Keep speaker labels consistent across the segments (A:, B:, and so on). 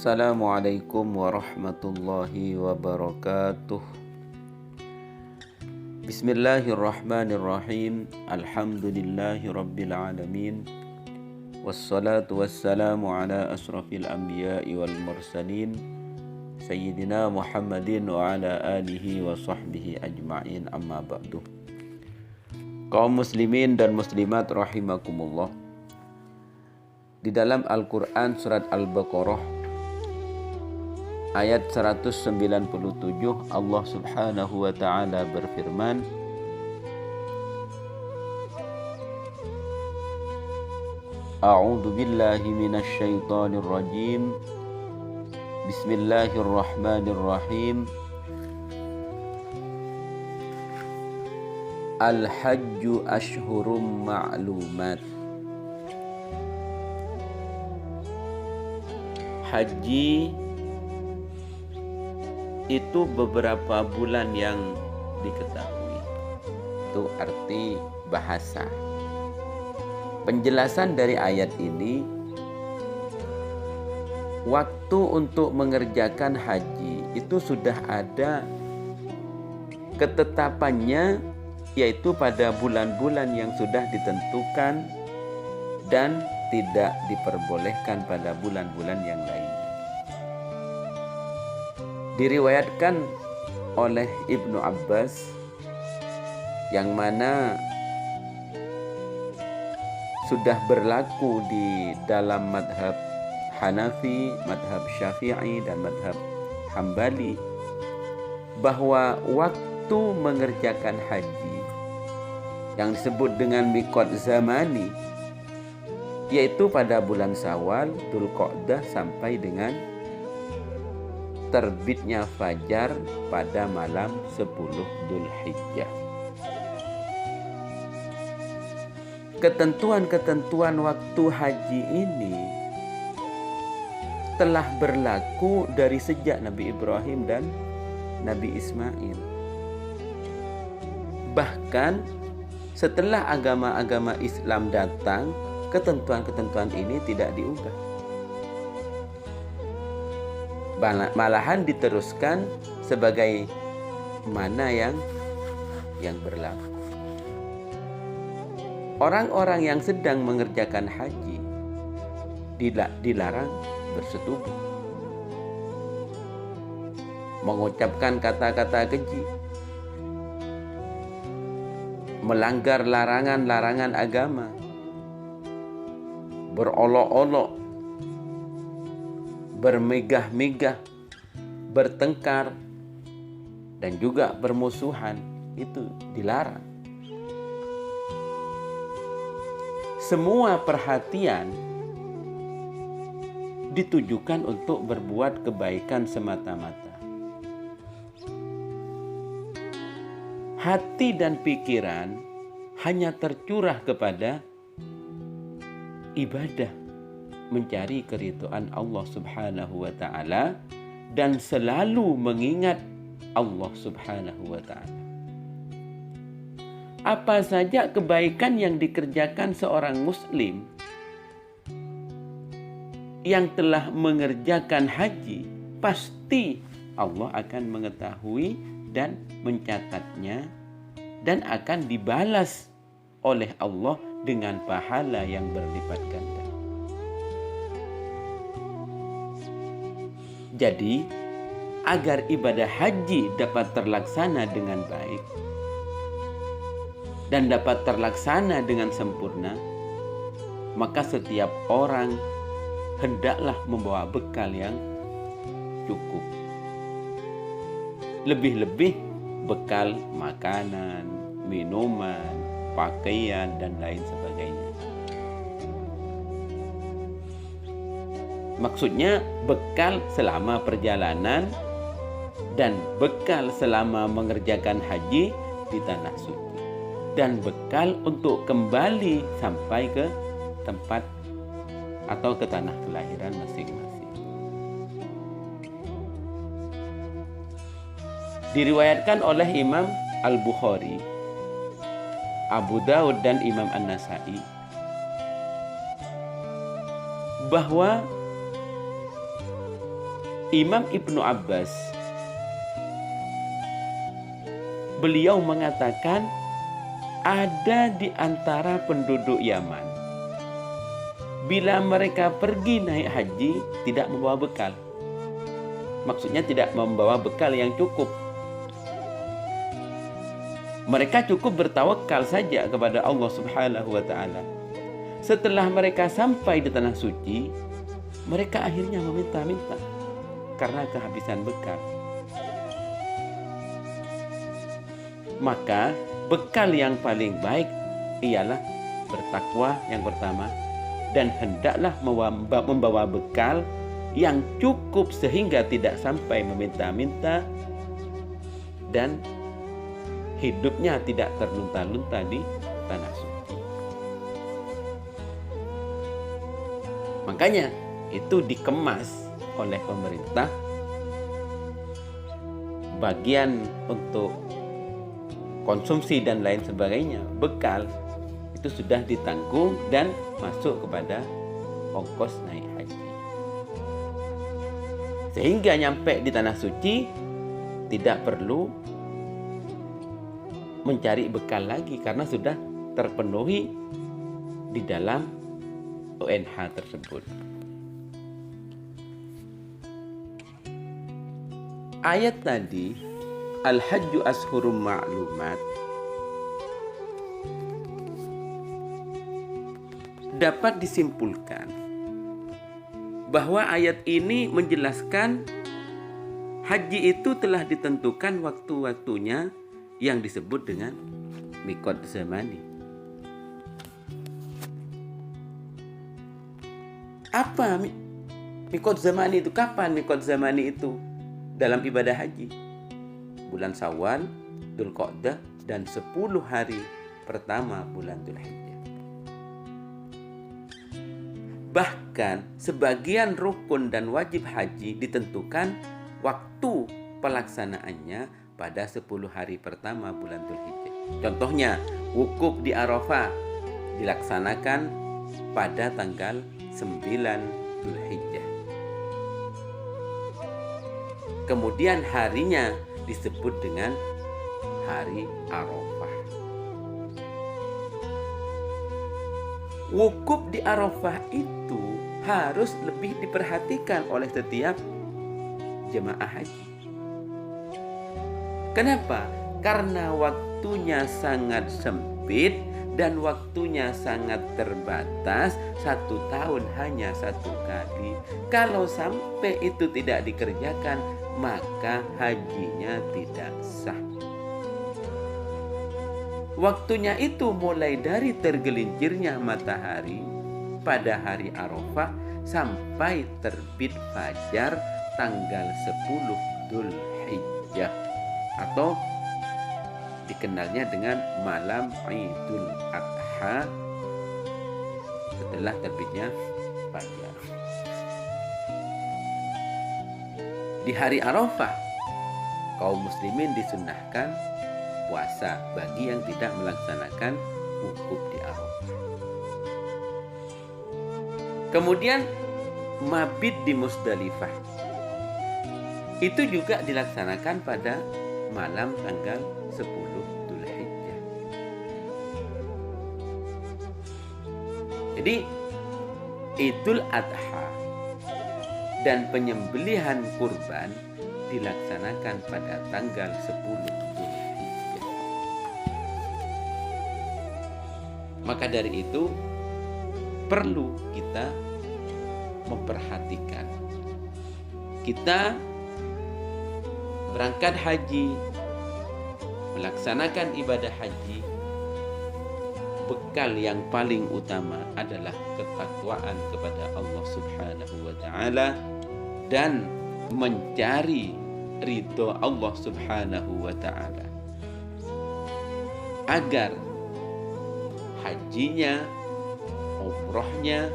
A: Assalamualaikum warahmatullahi wabarakatuh. Bismillahirrahmanirrahim. Alhamdulillahi rabbil alamin. Wassalatu wassalamu ala asrafil anbiya'i wal mursalin Sayyidina Muhammadin wa ala alihi wa sahbihi ajma'in, amma ba'du. Kaum muslimin dan muslimat rahimakumullah, di dalam Al-Quran surat Al-Baqarah ayat 197 Allah subhanahu wa ta'ala berfirman, A'udzu billahi minasy syaithanir rajim. Bismillahirrahmanirrahim. Al-hajju ashhurum ma'lumat. Haji itu beberapa bulan yang diketahui. Itu arti bahasa. Penjelasan dari ayat ini, waktu untuk mengerjakan haji itu sudah ada ketetapannya, yaitu pada bulan-bulan yang sudah ditentukan dan tidak diperbolehkan pada bulan-bulan yang lain. Diriwayatkan oleh Ibnu Abbas, yang mana sudah berlaku di dalam madhab Hanafi, madhab Syafi'i, dan madhab Hambali, bahwa waktu mengerjakan haji yang disebut dengan miqat zamani, yaitu pada bulan Syawal, Dzulqa'dah sampai dengan terbitnya fajar pada malam 10 Dzulhijjah. Ketentuan-ketentuan waktu haji ini telah berlaku dari sejak Nabi Ibrahim dan Nabi Ismail. Bahkan setelah agama-agama Islam datang, ketentuan-ketentuan ini tidak diubah. Malahan diteruskan sebagai mana yang berlaku. Orang-orang yang sedang mengerjakan haji dilarang bersetubuh, mengucapkan kata-kata keji, melanggar larangan-larangan agama, berolok-olok, bermegah-megah, bertengkar, dan juga bermusuhan. Itu dilarang. Semua perhatian ditujukan untuk berbuat kebaikan semata-mata. Hati dan pikiran hanya tercurah kepada ibadah, mencari keridhaan Allah subhanahu wa ta'ala, dan selalu mengingat Allah subhanahu wa ta'ala. Apa saja kebaikan yang dikerjakan seorang muslim yang telah mengerjakan haji, pasti Allah akan mengetahui dan mencatatnya, dan akan dibalas oleh Allah dengan pahala yang berlipat ganda. Jadi, agar ibadah haji dapat terlaksana dengan baik dan dapat terlaksana dengan sempurna, maka setiap orang hendaklah membawa bekal yang cukup. Lebih-lebih bekal makanan, minuman, pakaian, dan lain sebagainya. Maksudnya bekal selama perjalanan dan bekal selama mengerjakan haji di tanah suci, dan bekal untuk kembali sampai ke tempat atau ke tanah kelahiran masing-masing. Diriwayatkan oleh Imam Al-Bukhari, Abu Daud, dan Imam An-Nasai bahwa Imam Ibnu Abbas, beliau mengatakan ada di antara penduduk Yaman, bila mereka pergi naik haji tidak membawa bekal. Maksudnya tidak membawa bekal yang cukup. Mereka cukup bertawakal saja kepada Allah Subhanahu wa Ta'ala. Setelah mereka sampai di tanah suci, mereka akhirnya meminta-minta karena kehabisan bekal. Maka bekal yang paling baik ialah bertakwa yang pertama, dan hendaklah membawa bekal yang cukup sehingga tidak sampai meminta-minta dan hidupnya tidak terlunta-lunta di tanah suci. Makanya itu dikemas oleh pemerintah, bagian untuk konsumsi dan lain sebagainya, bekal itu sudah ditanggung dan masuk kepada ongkos naik haji. Sehingga nyampe di tanah suci tidak perlu mencari bekal lagi karena sudah terpenuhi di dalam UNH tersebut. Ayat tadi, Al-Hajju Ashhurum Ma'lumat, dapat disimpulkan bahwa ayat ini menjelaskan haji itu telah ditentukan waktu-waktunya yang disebut dengan miqat zamani. Apa miqat zamani itu? Kapan miqat zamani itu dalam ibadah haji? Bulan Syawal, Dzulqa'dah, dan 10 hari pertama bulan Dzulhijjah. Bahkan sebagian rukun dan wajib haji ditentukan waktu pelaksanaannya pada 10 hari pertama bulan Dzulhijjah. Contohnya, wukuf di Arafah dilaksanakan pada tanggal 9 Dzulhijjah. Kemudian harinya disebut dengan hari Arafah. Wukuf di Arafah itu harus lebih diperhatikan oleh setiap jemaah haji. Kenapa? Karena waktunya sangat sempit dan waktunya sangat terbatas. 1 tahun hanya 1 kali. Kalau sampai itu tidak dikerjakan, maka hajinya tidak sah. Waktunya itu mulai dari tergelincirnya matahari pada hari Arafah sampai terbit fajar tanggal 10 Dzulhijjah, atau dikenalnya dengan malam Idul Adha setelah terbitnya fajar. Di hari Arafah, kaum muslimin disunnahkan puasa bagi yang tidak melaksanakan wukuf di Arafah. Kemudian mabit di Musdalifah itu juga dilaksanakan pada malam tanggal 10 Dzulhijjah. Jadi Idul Adha dan penyembelihan kurban dilaksanakan pada tanggal 10 Dzulhijjah. Maka dari itu perlu kita memperhatikan. Kita berangkat haji, melaksanakan ibadah haji, bekal yang paling utama adalah ketakwaan kepada Allah Subhanahu wa Ta'ala dan mencari ridho Allah Subhanahu wa Ta'ala, agar hajinya, umrohnya,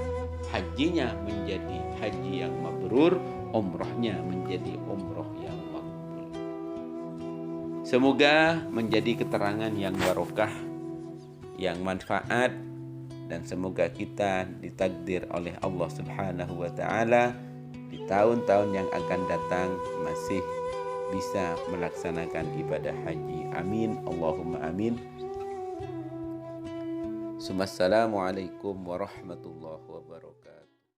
A: hajinya menjadi haji yang mabrur, umrohnya menjadi umroh yang makbul. Semoga menjadi keterangan yang barokah, yang manfaat, dan semoga kita ditakdir oleh Allah Subhanahu wa Ta'ala di tahun-tahun yang akan datang masih bisa melaksanakan ibadah haji. Amin, Allahumma amin. Assalamualaikum warahmatullahi wabarakatuh.